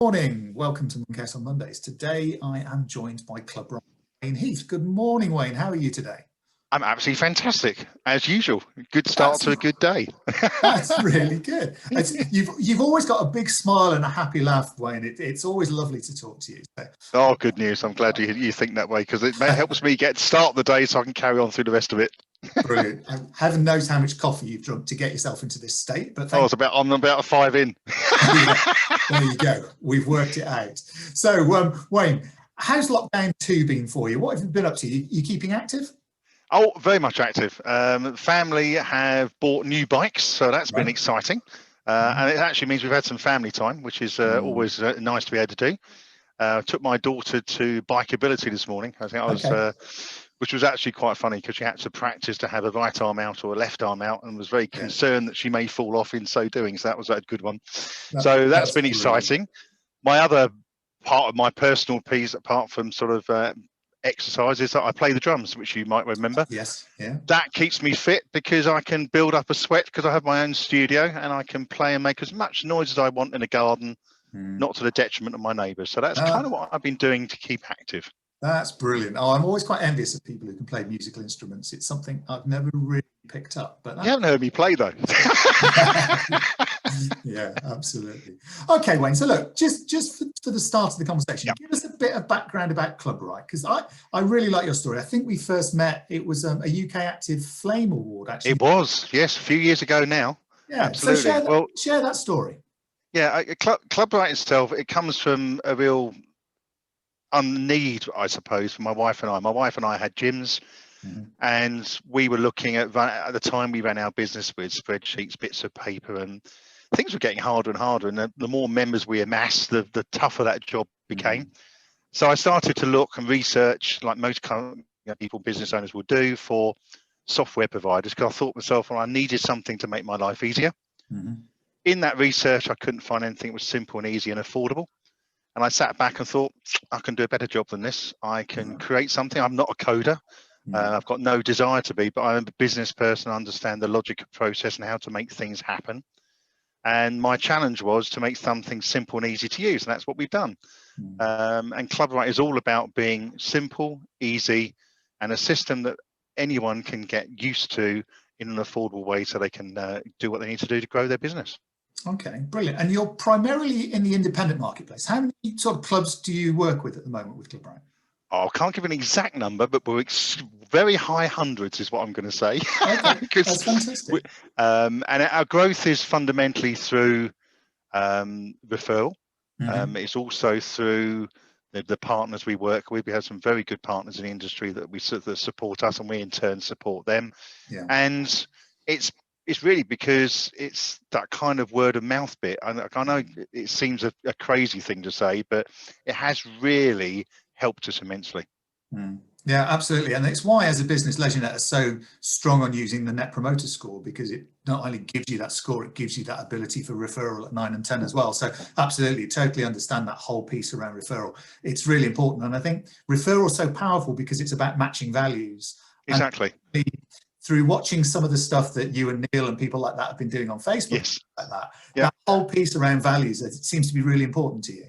Morning, welcome to Moncast on Mondays. Today I am joined by ClubRight Wayne Heath. Good morning, Wayne. How are you today? I'm absolutely fantastic, as usual. Good start That's, to a good day. that's really good. You've always got a big smile and a happy laugh, Wayne. It's always lovely to talk to you. Oh, good news. I'm glad you think that way, because it helps me get start the day so I can carry on through the rest of it. Brilliant. Heaven knows how much coffee you've drunk to get yourself into this state. But I'm about a 5 in. There you go. We've worked it out. So, Wayne, how's lockdown 2 been for you? What have you been up to? You keeping active? Oh, very much active. Family have bought new bikes, so that's been exciting. And it actually means we've had some family time, which is always nice to be able to do. Took my daughter to Bikeability this morning. I think I was, which was actually quite funny because she had to practice to have a right arm out or a left arm out, and was very concerned that she may fall off in so doing. So that was a good one. So that's been exciting. My other part of my personal piece, apart from sort of exercise, is that I play the drums, which you might remember. Yes, yeah. That keeps me fit because I can build up a sweat because I have my own studio and I can play and make as much noise as I want in a garden. Not to the detriment of my neighbours. So that's kind of what I've been doing to keep active. That's brilliant. Oh, I'm always quite envious of people who can play musical instruments. It's something I've never really picked up. But you haven't heard me play though. Yeah, absolutely. Okay, Wayne. So look, just for the start of the conversation, give us a bit of background about ClubRight, because I really like your story. I think we first met. It was a UK Active Flame Award, actually. It was, yes, a few years ago now. Yeah, absolutely. So share that story. Yeah, ClubRight itself, it comes from a real need, I suppose, for my wife and I. My wife and I had gyms, and we were looking at the time we ran our business with spreadsheets, bits of paper, and things were getting harder and harder. And the more members we amassed, the tougher that job became. So I started to look and research, like most people, business owners will do, for software providers, because I thought to myself, well, I needed something to make my life easier. In that research, I couldn't find anything that was simple and easy and affordable. And I sat back and thought, I can do a better job than this. I can create something. I'm not a coder. I've got no desire to be, but I'm a business person. I understand the logic of process and how to make things happen. And my challenge was to make something simple and easy to use. And that's what we've done. And ClubRight is all about being simple, easy, and a system that anyone can get used to in an affordable way so they can do what they need to do to grow their business. Okay, brilliant. And you're primarily in the independent marketplace. How many sort of clubs do you work with at the moment with ClubRight? Oh, I can't give an exact number, but we're very high hundreds is what I'm going to say. Okay, that's fantastic. And our growth is fundamentally through referral. It's also through the partners we work with. We have some very good partners in the industry that support us, and we in turn support them. And it's really because it's that kind of word of mouth bit. I know it seems a crazy thing to say, but it has really helped us immensely. Yeah, absolutely. And it's why, as a business, LeisureNet are so strong on using the Net Promoter Score, because it not only gives you that score, it gives you that ability for referral at 9 and 10 as well. So absolutely, totally understand that whole piece around referral. It's really important. And I think referral is so powerful because it's about matching values. Exactly. And through watching some of the stuff that you and Neil and people like that have been doing on Facebook, that whole piece around values, it seems to be really important to you.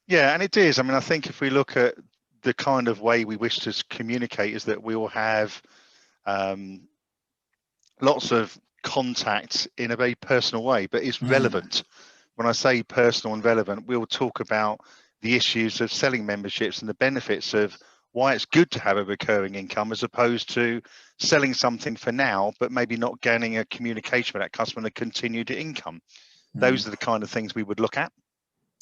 Yeah, and it is. I mean, I think if we look at the kind of way we wish to communicate, is that we will have lots of contact in a very personal way, but it's relevant. When I say personal and relevant, we'll talk about the issues of selling memberships and the benefits of why it's good to have a recurring income, as opposed to selling something for now, but maybe not gaining a communication with that customer and a continued income. Those are the kind of things we would look at.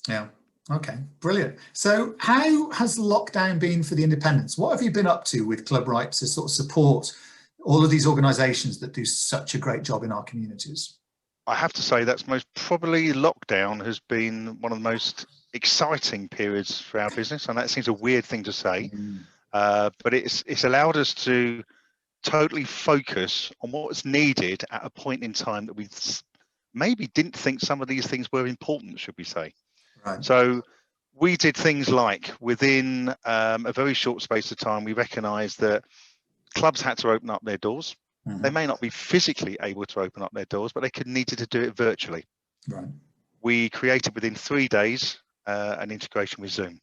Yeah. Okay, brilliant. So how has lockdown been for the independents? What have you been up to with ClubRight to sort of support all of these organisations that do such a great job in our communities? I have to say that's most probably lockdown has been one of the most exciting periods for our business. And that seems a weird thing to say, but it's allowed us to totally focus on what's needed at a point in time that we maybe didn't think some of these things were important, should we say. So we did things like, within a very short space of time, we recognised that clubs had to open up their doors. They may not be physically able to open up their doors, but they needed to do it virtually. We created, within 3 days, an integration with Zoom.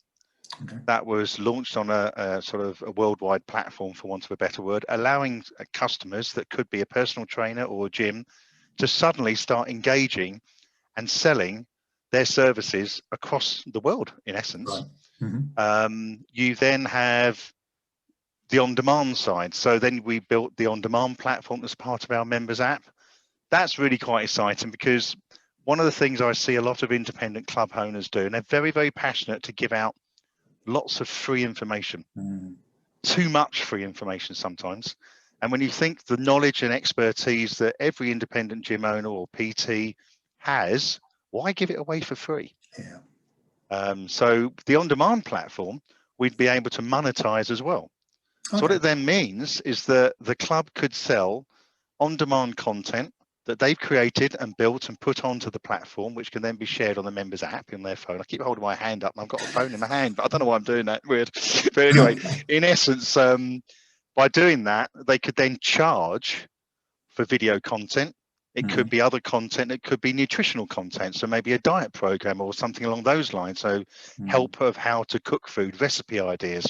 Okay. That was launched on a sort of a worldwide platform, for want of a better word, allowing customers that could be a personal trainer or a gym to suddenly start engaging and selling their services across the world, in essence. Right. Mm-hmm. You then have the on-demand side. So then we built the on-demand platform as part of our members app. That's really quite exciting, because one of the things I see a lot of independent club owners do, and they're very, very passionate to give out lots of free information, too much free information sometimes. And when you think the knowledge and expertise that every independent gym owner or PT has, why give it away for free? Yeah. So the on-demand platform, we'd be able to monetize as well. Okay. So what it then means is that the club could sell on-demand content that they've created and built and put onto the platform, which can then be shared on the members app in their phone. I keep holding my hand up and I've got a phone in my hand, but I don't know why I'm doing that. Weird. But anyway, in essence, by doing that, they could then charge for video content. It could be other content. It could be nutritional content. So maybe a diet program or something along those lines. So help of how to cook food, recipe ideas.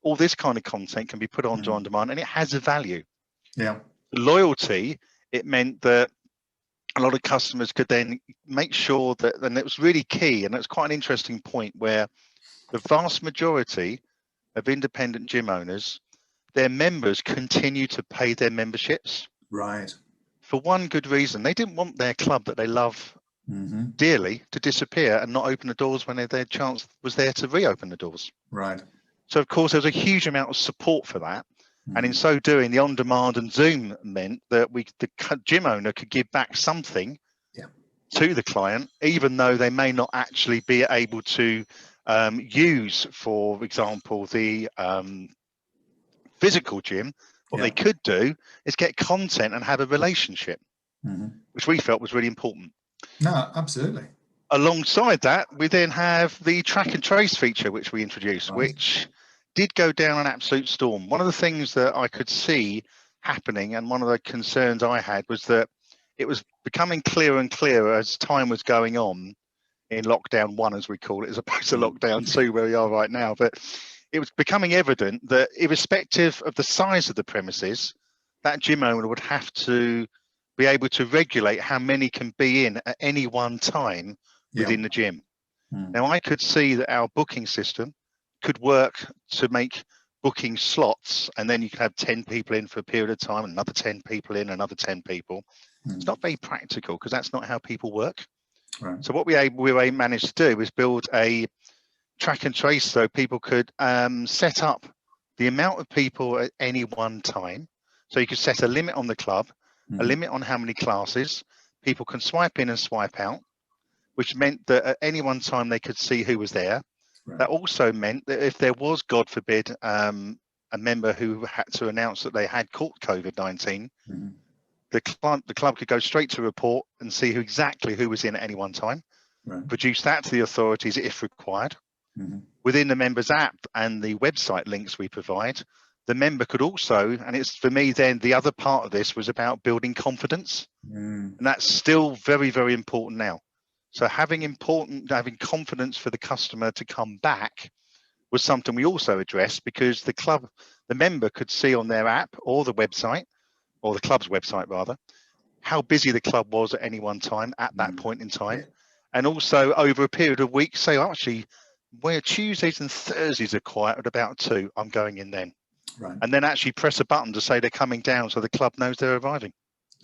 All this kind of content can be put onto on demand, and it has a value. Yeah. Loyalty, it meant that a lot of customers could then make sure that, and it was really key, and it's quite an interesting point, where the vast majority of independent gym owners, their members continue to pay their memberships. Right. For one good reason. They didn't want their club that they love dearly to disappear and not open the doors when their chance was there to reopen the doors. Right. So of course there's a huge amount of support for that. And in so doing, the on-demand and Zoom meant that the gym owner could give back something to the client, even though they may not actually be able to use, for example, the physical gym. What they could do is get content and have a relationship, which we felt was really important. No, absolutely. Alongside that, we then have the track and trace feature, which we introduced, which did go down an absolute storm. One of the things that I could see happening, and one of the concerns I had, was that it was becoming clearer and clearer as time was going on in lockdown 1, as we call it, as opposed to lockdown 2, where we are right now. But it was becoming evident that irrespective of the size of the premises, that gym owner would have to be able to regulate how many can be in at any one time within the gym. Now, I could see that our booking system could work to make booking slots, and then you can have 10 people in for a period of time, another 10 people in, another 10 people. It's not very practical, because that's not how people work. Right. So what we managed to do is build a track and trace, so people could set up the amount of people at any one time. So you could set a limit on the club, a limit on how many classes. People can swipe in and swipe out, which meant that at any one time they could see who was there. Right. That also meant that if there was, God forbid, a member who had to announce that they had caught COVID-19, the club could go straight to report and see exactly who was in at any one time, produce that to the authorities if required. Within the members app and the website links we provide, the member could also, and it's for me then, the other part of this was about building confidence. And that's still very, very important now. So having confidence for the customer to come back was something we also addressed, because the member could see on their app or the website, or the club's website rather, how busy the club was at any one time at that point in time. And also over a period of weeks, say, actually, where Tuesdays and Thursdays are quiet at about 2, I'm going in then. Right. And then actually press a button to say they're coming down, so the club knows they're arriving.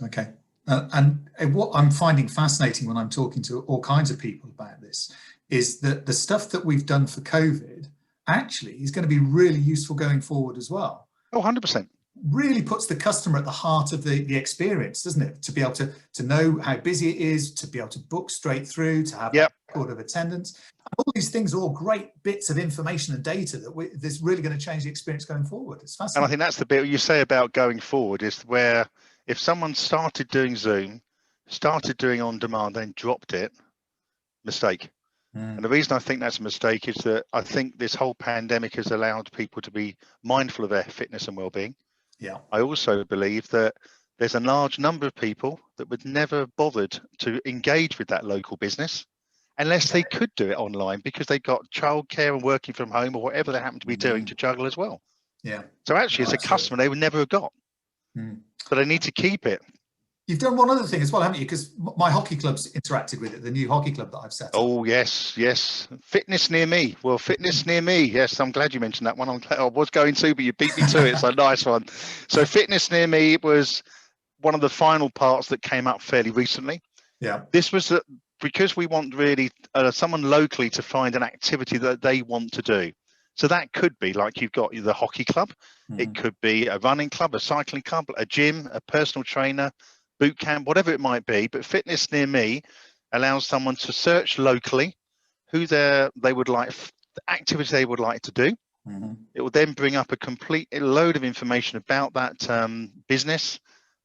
Okay. And what I'm finding fascinating when I'm talking to all kinds of people about this is that the stuff that we've done for COVID actually is going to be really useful going forward as well. Oh, 100%. Really puts the customer at the heart of the experience, doesn't it? To be able to know how busy it is, to be able to book straight through, to have a record of attendance. All these things are all great bits of information and data that's really going to change the experience going forward. It's fascinating. And I think that's the bit you say about going forward, is where if someone started doing Zoom, started doing on demand, then dropped it, mistake. And the reason I think that's a mistake is that I think this whole pandemic has allowed people to be mindful of their fitness and well-being. Yeah. I also believe that there's a large number of people that would never have bothered to engage with that local business unless they could do it online because they got childcare and working from home or whatever they happen to be doing to juggle as well. Yeah. So actually, as a customer, they would never have got. So they need to keep it. You've done one other thing as well, haven't you? Because my hockey club's interacted with it, the new hockey club that I've set up. Oh, yes, yes. Fitness Near Me. Well, Fitness Near Me. Yes, I'm glad you mentioned that one. I was going to, but you beat me to it. It's a nice one. So Fitness Near Me was one of the final parts that came up fairly recently. Yeah. This was because we want really someone locally to find an activity that they want to do. So that could be like you've got the hockey club. It could be a running club, a cycling club, a gym, a personal trainer, boot camp, whatever it might be. But Fitness Near Me allows someone to search locally who they would like, the activity they would like to do. It will then bring up a complete load of information about that business,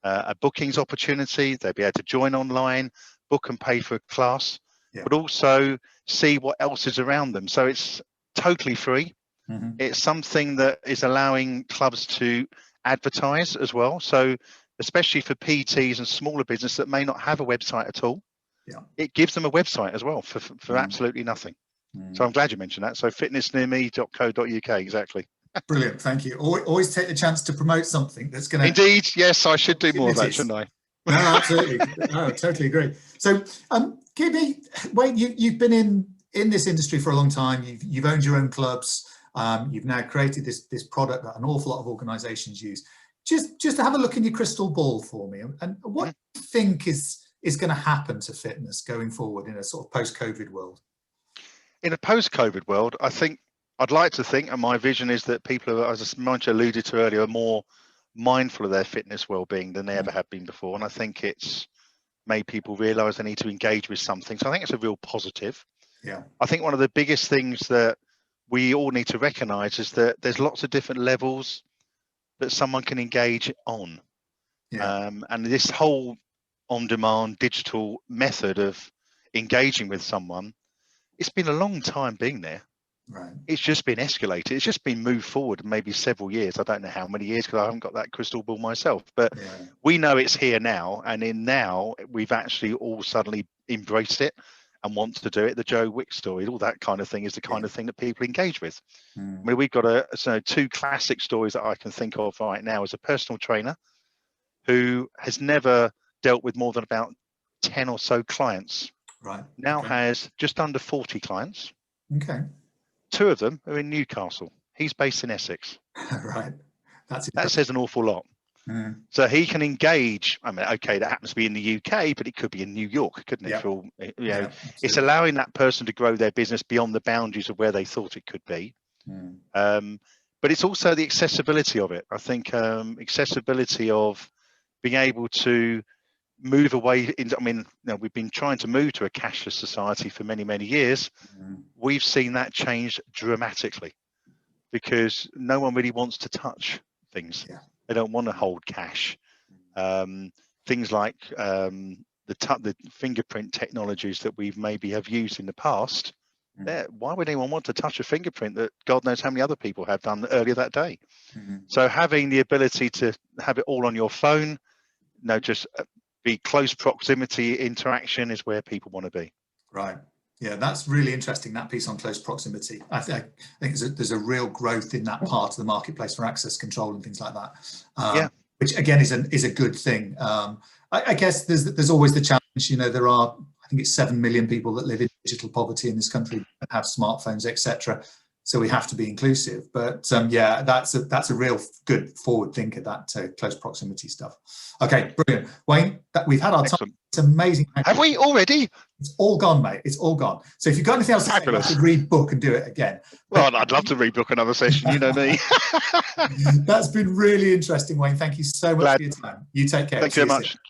a bookings opportunity. They'll be able to join online, book and pay for a class, but also see what else is around them. So it's totally free. It's something that is allowing clubs to advertise as well. So especially for PTs and smaller business that may not have a website at all, it gives them a website as well for absolutely nothing. So I'm glad you mentioned that. So fitnessnearme.co.uk, exactly. Brilliant, thank you. Always take the chance to promote something that's going to... Indeed, yes, I should do more of that, shouldn't I? No, absolutely. No, I totally agree. So, Wayne, you've been in this industry for a long time. You've owned your own clubs. You've now created this product that an awful lot of organisations use. Just to have a look in your crystal ball for me, and what do you think is going to happen to fitness going forward in a sort of post-COVID world? In a post-COVID world, I'd like to think, and my vision is that people, as I alluded to earlier, are more mindful of their fitness well-being than they ever have been before. And I think it's made people realise they need to engage with something. So I think it's a real positive. Yeah. I think one of the biggest things that we all need to recognise is that there's lots of different levels that someone can engage on. And this whole on-demand digital method of engaging with someone, it's been a long time being there. Right. It's just been escalated. It's just been moved forward maybe several years. I don't know how many years because I haven't got that crystal ball myself, but we know it's here now. And in now, we've actually all suddenly embraced it and want to do it. The Joe Wick story, all that kind of thing is the kind of thing that people engage with. I mean, we've got two classic stories that I can think of right now as a personal trainer who has never dealt with more than about 10 or so clients. Right. Now has just under 40 clients. Okay. 2 of them are in Newcastle. He's based in Essex. Right. That says an awful lot. So he can engage. I mean, okay, that happens to be in the UK, but it could be in New York, couldn't it? It's allowing that person to grow their business beyond the boundaries of where they thought it could be. But it's also the accessibility of it. I think accessibility of being able to move away into, I mean, we've been trying to move to a cashless society for many, many years. We've seen that change dramatically because no one really wants to touch things. They don't want to hold cash. Things like the fingerprint technologies that we've maybe have used in the past. Why would anyone want to touch a fingerprint that God knows how many other people have done earlier that day? So having the ability to have it all on your phone, just be close proximity interaction is where people want to be. Right. Yeah, that's really interesting, that piece on close proximity. I think there's a real growth in that part of the marketplace for access control and things like that, which again is a good thing. I guess there's always the challenge, there are, I think it's 7 million people that live in digital poverty in this country and have smartphones, etc. So we have to be inclusive. But yeah, that's a real good forward thinker, that close proximity stuff. Okay, brilliant. Wayne, we've had our time. It's amazing. Have we already? It's all gone, mate. It's all gone. So if you've got anything else to say, you have to read book and do it again. Well, I'd love to rebook another session. You know me. That's been really interesting, Wayne. Thank you so much for your time. You take care. Thank you very much.